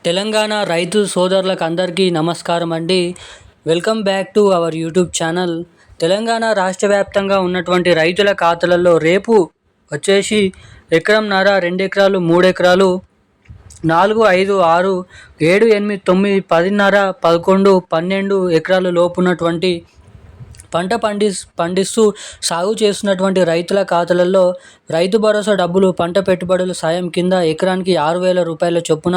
తెలంగాణ రైతు సోదరులకు అందరికీ నమస్కారం అండి. Welcome back to our YouTube channel. Telangana రాష్ట్ర వ్యాప్తంగా ఉన్నటువంటి రైతుల ఖాతాలలో రేపు వచ్చేసి ఎకరంన్నర, 2 ఎకరాలు, 3 ఎకరాలు, 4, 5, 6, 7, 8, 9, 10.5, 11, 12 ఎకరాల లోపు ఉన్నటువంటి పంట పండిస్తూ సాగు చేస్తున్నటువంటి రైతుల ఖాతాలలో రైతు భరోసా డబ్బులు, పంట పెట్టుబడుల సాయం కింద ఎకరానికి 6,000 రూపాయల చొప్పున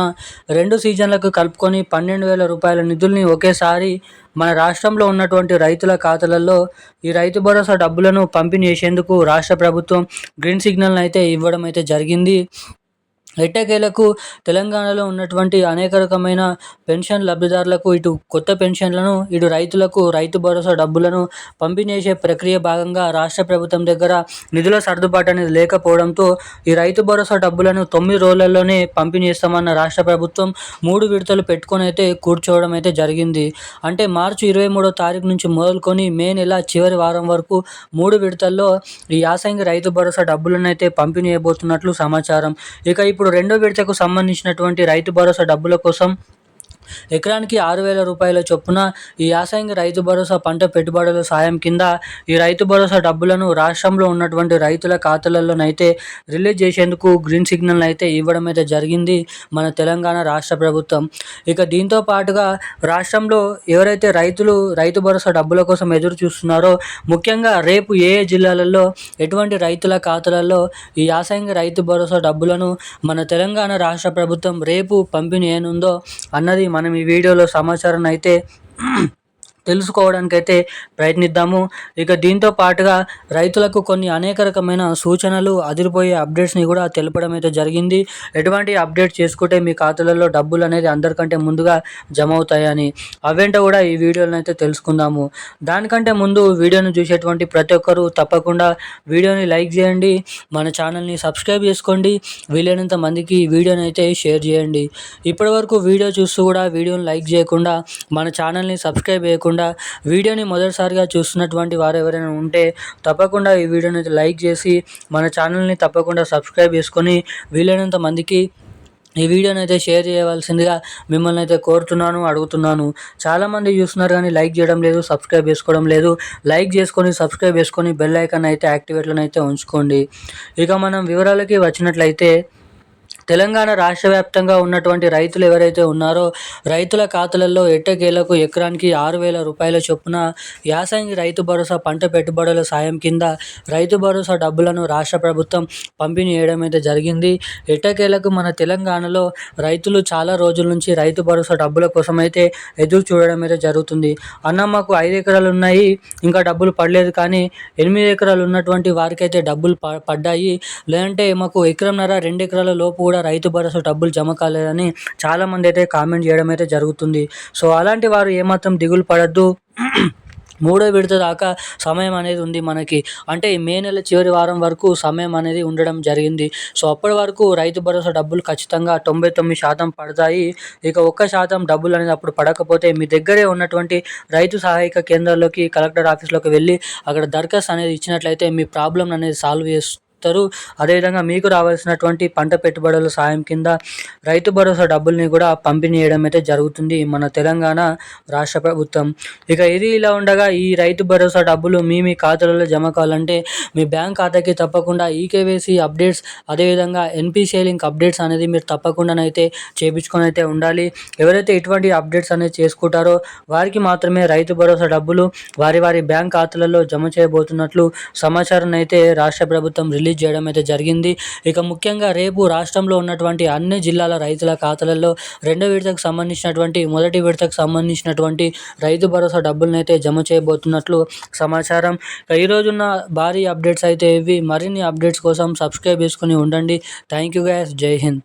2 సీజన్లకు కలుపుకొని 12,000 రూపాయల నిధుల్ని ఒకేసారి మన రాష్ట్రంలో ఉన్నటువంటి రైతుల ఖాతాలలో ఈ రైతు భరోసా డబ్బులను పంపిణీ చేసేందుకు రాష్ట్ర ప్రభుత్వం గ్రీన్ సిగ్నల్ అయితే ఇవ్వడం అయితే జరిగింది. ఎట్టకేలకు తెలంగాణలో ఉన్నటువంటి అనేక రకమైన పెన్షన్ లబ్ధిదారులకు ఇటు కొత్త పెన్షన్లను, ఇటు రైతులకు రైతు భరోసా డబ్బులను పంపిణీ చేసే ప్రక్రియ భాగంగా రాష్ట్ర ప్రభుత్వం దగ్గర నిధుల సర్దుబాటు అనేది లేకపోవడంతో ఈ రైతు భరోసా డబ్బులను 9 రోజులలోనే పంపిణీ చేస్తామన్న రాష్ట్ర ప్రభుత్వం 3 విడతలు పెట్టుకొని అయితే కూర్చోవడం అయితే జరిగింది. అంటే మార్చి 23వ తారీఖు నుంచి మొదలుకొని మే నెల చివరి వారం వరకు 3 విడతల్లో ఈ యాసంగి రైతు భరోసా డబ్బులను అయితే పంపిణీ చేయబోతున్నట్లు సమాచారం. ఇక ఇప్పుడు రెండో విడతకు సంబంధించినటువంటి రైతు భరోసా డబ్బుల కోసం ఎకరానికి 6,000 రూపాయల చొప్పున ఈ యాసంగి రైతు భరోసా పంట పెట్టుబడుల సాయం కింద ఈ రైతు భరోసా డబ్బులను రాష్ట్రంలో ఉన్నటువంటి రైతుల ఖాతాలలోనైతే రిలీజ్ చేసేందుకు గ్రీన్ సిగ్నల్ అయితే ఇవ్వడం అయితే జరిగింది మన తెలంగాణ రాష్ట్ర ప్రభుత్వం. ఇక దీంతో పాటుగా రాష్ట్రంలో ఎవరైతే రైతు భరోసా డబ్బుల కోసం ఎదురు చూస్తున్నారో, ముఖ్యంగా రేపు ఏ జిల్లాలలో ఎటువంటి రైతుల ఖాతాలలో ఈ యాసంగి రైతు భరోసా డబ్బులను మన తెలంగాణ రాష్ట్ర ప్రభుత్వం రేపు పంపిణీ చేయనుందో అన్నది మనం ఈ వీడియోలో సమాచారాన్ని అయితే తెలుసుకోవడానికైతే ప్రయత్నిద్దాము. ఇక దీంతో పాటుగా రైతులకు కొన్ని అనేక రకమైన సూచనలు, అదిరిపోయే అప్డేట్స్ని కూడా తెలపడం అయితే జరిగింది. ఎటువంటి అప్డేట్ చేసుకుంటే మీ ఖాతాలలో డబ్బులు అనేది అందరికంటే ముందుగా జమ అవుతాయని, అవేంటో కూడా ఈ వీడియోలో అయితే తెలుసుకుందాము. దానికంటే ముందు వీడియోను చూసేటువంటి ప్రతి ఒక్కరూ తప్పకుండా వీడియోని లైక్ చేయండి, మన ఛానల్ని సబ్స్క్రైబ్ చేసుకోండి, వీలైనంత మందికి ఈ వీడియోని అయితే షేర్ చేయండి. ఇప్పటివరకు వీడియో చూస్తూ కూడా వీడియోని లైక్ చేయకుండా, మన ఛానల్ని సబ్స్క్రైబ్ చేయకుండా వీడియోని మొదటిసారిగా చూస్తున్నటువంటి వారు ఎవరైనా ఉంటే తప్పకుండా ఈ వీడియోని అయితే లైక్ చేసి మన ఛానల్ని తప్పకుండా సబ్స్క్రైబ్ చేసుకొని వీలైనంత మందికి ఈ వీడియోని అయితే షేర్ చేయవలసిందిగా మిమ్మల్ని అయితే కోరుతున్నాను, అడుగుతున్నాను. చాలామంది చూస్తున్నారు కానీ లైక్ చేయడం లేదు, సబ్స్క్రైబ్ చేసుకోవడం లేదు. లైక్ చేసుకొని, సబ్స్క్రైబ్ చేసుకొని బెల్ ఐకాన్ అయితే యాక్టివేట్లను అయితే ఉంచుకోండి. ఇక మనం వివరాలకి వచ్చినట్లయితే, తెలంగాణ రాష్ట్ర వ్యాప్తంగా ఉన్నటువంటి రైతులు ఎవరైతే ఉన్నారో రైతుల ఖాతాలలో ఎట్టకేలకు ఎకరానికి 6,000 రూపాయల చొప్పున యాసంగి రైతు భరోసా పంట పెట్టుబడుల సాయం కింద రైతు భరోసా డబ్బులను రాష్ట్ర ప్రభుత్వం పంపిణీ చేయడం అయితే జరిగింది. ఎట్టకేలకు మన తెలంగాణలో రైతులు చాలా రోజుల నుంచి రైతు భరోసా డబ్బుల కోసం అయితే ఎదురు చూడడం అయితే జరుగుతుంది. అన్న మాకు 5 ఎకరాలు ఉన్నాయి, ఇంకా డబ్బులు పడలేదు, కానీ 8 ఎకరాలు ఉన్నటువంటి వారికైతే డబ్బులు పడ్డాయి, లేదంటే మాకు ఎకరంన్నర, 2 ఎకరాల లోపు కూడా రైతు భరోసా డబ్బులు జమ కాలేదని చాలామంది అయితే కామెంట్ చేయడం అయితే జరుగుతుంది. సో అలాంటి వారు ఏమాత్రం దిగులు పడద్దు. 3వ విడత దాకా సమయం అనేది ఉంది మనకి. అంటే మే నెల చివరి వారం వరకు సమయం అనేది ఉండడం జరిగింది. సో అప్పటి వరకు రైతు భరోసా డబ్బులు ఖచ్చితంగా 99% పడతాయి. ఇక 1% డబ్బులు అనేది అప్పుడు పడకపోతే మీ దగ్గరే ఉన్నటువంటి రైతు సహాయక కేంద్రాల్లోకి, కలెక్టర్ ఆఫీస్లోకి వెళ్ళి అక్కడ దరఖాస్తు అనేది ఇచ్చినట్లయితే మీ ప్రాబ్లం అనేది సాల్వ్ చేస్తారు. అదేవిధంగా మీకు రావాల్సినటువంటి పంట పెట్టుబడుల సాయం కింద రైతు భరోసా డబ్బుల్ని కూడా పంపిణీ చేయడం అయితే జరుగుతుంది మన తెలంగాణ రాష్ట్ర ప్రభుత్వం. ఇక ఇది ఇలా ఉండగా, ఈ రైతు భరోసా డబ్బులు మీ ఖాతాలలో జమ కావాలంటే మీ బ్యాంక్ ఖాతాకి తప్పకుండా ఈకేవైసీ అప్డేట్స్, అదేవిధంగా ఎన్పిసిఐ లింక్ అప్డేట్స్ అనేది మీరు తప్పకుండానైతే చేయించుకొని అయితే ఉండాలి. ఎవరైతే ఇటువంటి అప్డేట్స్ అనేది చేసుకుంటారో వారికి మాత్రమే రైతు భరోసా డబ్బులు వారి బ్యాంక్ ఖాతాలలో జమ చేయబోతున్నట్లు సమాచారాన్ని అయితే రాష్ట్ర ప్రభుత్వం రిలీజ్ చేయడం అయితే జరిగింది. ఇక ముఖ్యంగా రేపు రాష్ట్రంలో ఉన్నటువంటి అన్ని జిల్లాల రైతుల ఖాతాలలో 2వ విడతకు సంబంధించినటువంటి, 1వ విడతకు సంబంధించినటువంటి రైతు భరోసా డబ్బులను అయితే జమ చేయబోతున్నట్లు సమాచారం. ఈ రోజున్న భారీ అప్డేట్స్ అయితే ఇవి. మరిన్ని అప్డేట్స్ కోసం సబ్స్క్రైబ్ చేసుకుని ఉండండి. Thank you guys. జై హింద్.